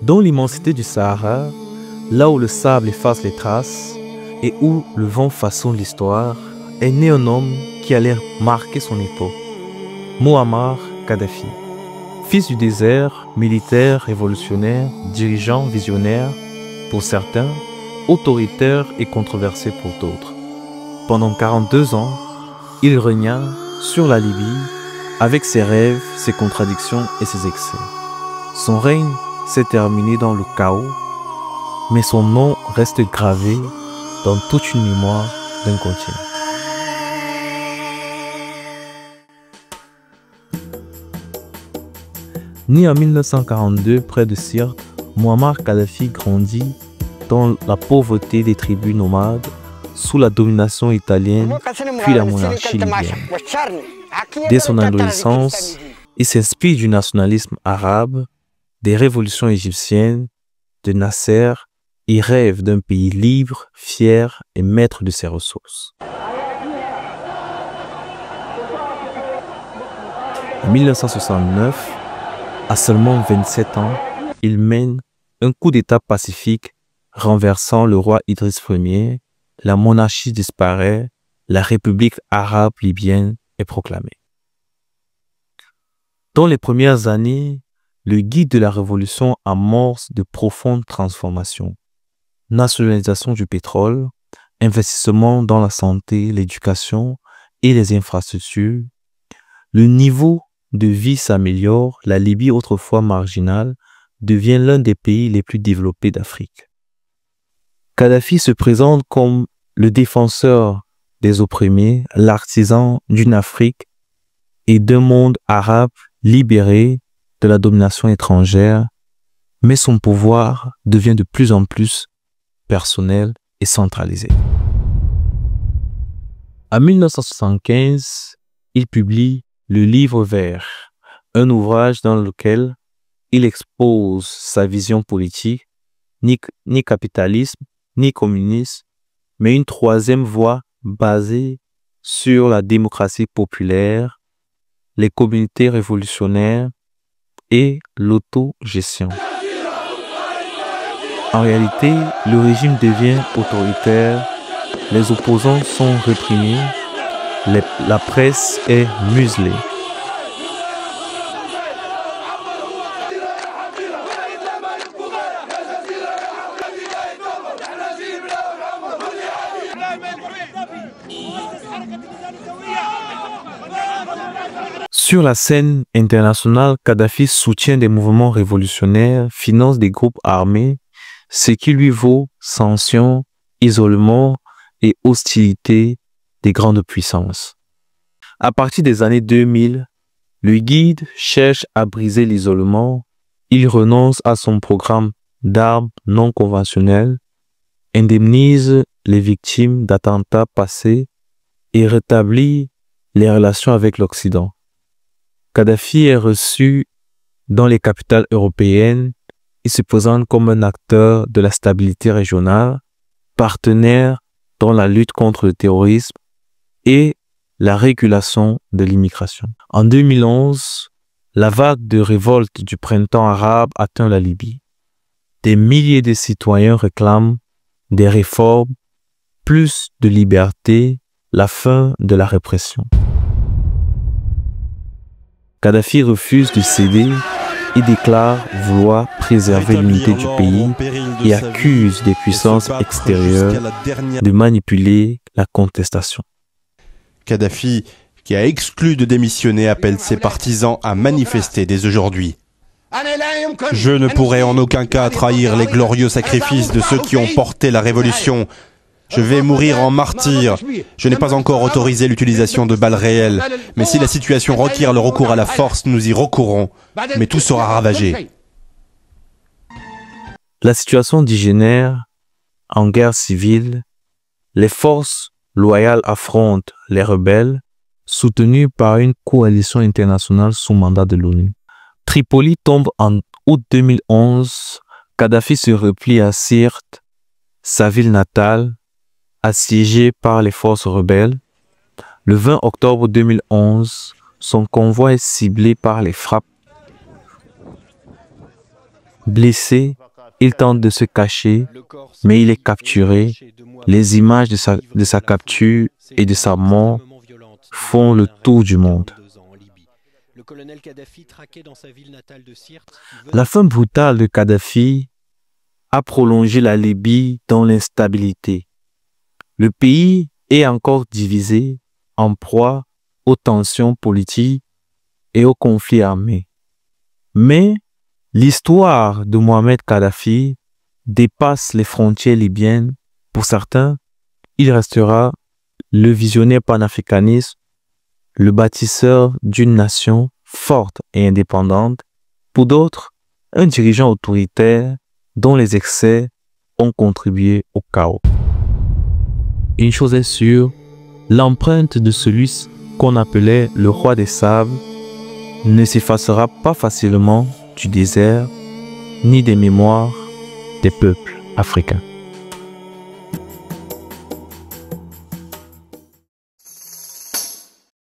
Dans l'immensité du Sahara, là où le sable efface les traces et où le vent façonne l'histoire, est né un homme qui allait marquer son époque, Mouammar Kadhafi. Fils du désert, militaire, révolutionnaire, dirigeant, visionnaire pour certains, autoritaire et controversé pour d'autres. Pendant 42 ans, il régna sur la Libye avec ses rêves, ses contradictions et ses excès. Son règne s'est terminé dans le chaos, mais son nom reste gravé dans toute une mémoire d'un continent. Né en 1942 près de Sirte, Mouammar Kadhafi grandit dans la pauvreté des tribus nomades sous la domination italienne puis la monarchie libyenne. Dès son adolescence, il s'inspire du nationalisme arabe, des révolutions égyptiennes, de Nasser et rêve d'un pays libre, fier et maître de ses ressources. En 1969, à seulement 27 ans, il mène un coup d'État pacifique renversant le roi Idriss Ier, la monarchie disparaît, la République arabe libyenne est proclamée. Dans les premières années, le guide de la révolution amorce de profondes transformations. Nationalisation du pétrole, investissement dans la santé, l'éducation et les infrastructures. Le niveau de vie s'améliore, la Libye, autrefois marginale, devient l'un des pays les plus développés d'Afrique. Kadhafi se présente comme le défenseur des opprimés, l'artisan d'une Afrique et d'un monde arabe libéré de la domination étrangère, mais son pouvoir devient de plus en plus personnel et centralisé. En 1975, il publie Le Livre vert, un ouvrage dans lequel il expose sa vision politique, ni capitalisme, ni communisme, mais une troisième voie basée sur la démocratie populaire, les communautés révolutionnaires et l'autogestion. En réalité, le régime devient autoritaire, les opposants sont réprimés, la presse est muselée. Sur la scène internationale, Kadhafi soutient des mouvements révolutionnaires, finance des groupes armés, ce qui lui vaut sanctions, isolement et hostilité des grandes puissances. À partir des années 2000, le guide cherche à briser l'isolement, il renonce à son programme d'armes non conventionnelles, indemnise les victimes d'attentats passés et rétablit les relations avec l'Occident. Kadhafi est reçu dans les capitales européennes. Il se présente comme un acteur de la stabilité régionale, partenaire dans la lutte contre le terrorisme et la régulation de l'immigration. En 2011, la vague de révolte du printemps arabe atteint la Libye. Des milliers de citoyens réclament des réformes, plus de liberté, la fin de la répression. Kadhafi refuse de céder et déclare vouloir préserver l'unité du pays et accuse des puissances extérieures de manipuler la contestation. Kadhafi, qui a exclu de démissionner, appelle ses partisans à manifester dès aujourd'hui. Je ne pourrai en aucun cas trahir les glorieux sacrifices de ceux qui ont porté la révolution. Je vais mourir en martyr. Je n'ai pas encore autorisé l'utilisation de balles réelles. Mais si la situation requiert le recours à la force, nous y recourrons. Mais tout sera ravagé. La situation dégénère en guerre civile. Les forces loyales affrontent les rebelles, soutenus par une coalition internationale sous mandat de l'ONU. Tripoli tombe en août 2011. Kadhafi se replie à Sirte, sa ville natale, assiégé par les forces rebelles. Le 20 octobre 2011, son convoi est ciblé par les frappes. Blessé, il tente de se cacher, mais il est capturé. Les images de sa capture et de sa mort font le tour du monde. La fin brutale de Kadhafi a prolongé la Libye dans l'instabilité. Le pays est encore divisé, en proie aux tensions politiques et aux conflits armés. Mais l'histoire de Mohamed Kadhafi dépasse les frontières libyennes. Pour certains, il restera le visionnaire panafricaniste, le bâtisseur d'une nation forte et indépendante. Pour d'autres, un dirigeant autoritaire dont les excès ont contribué au chaos. Une chose est sûre, l'empreinte de celui qu'on appelait le roi des sables ne s'effacera pas facilement du désert ni des mémoires des peuples africains.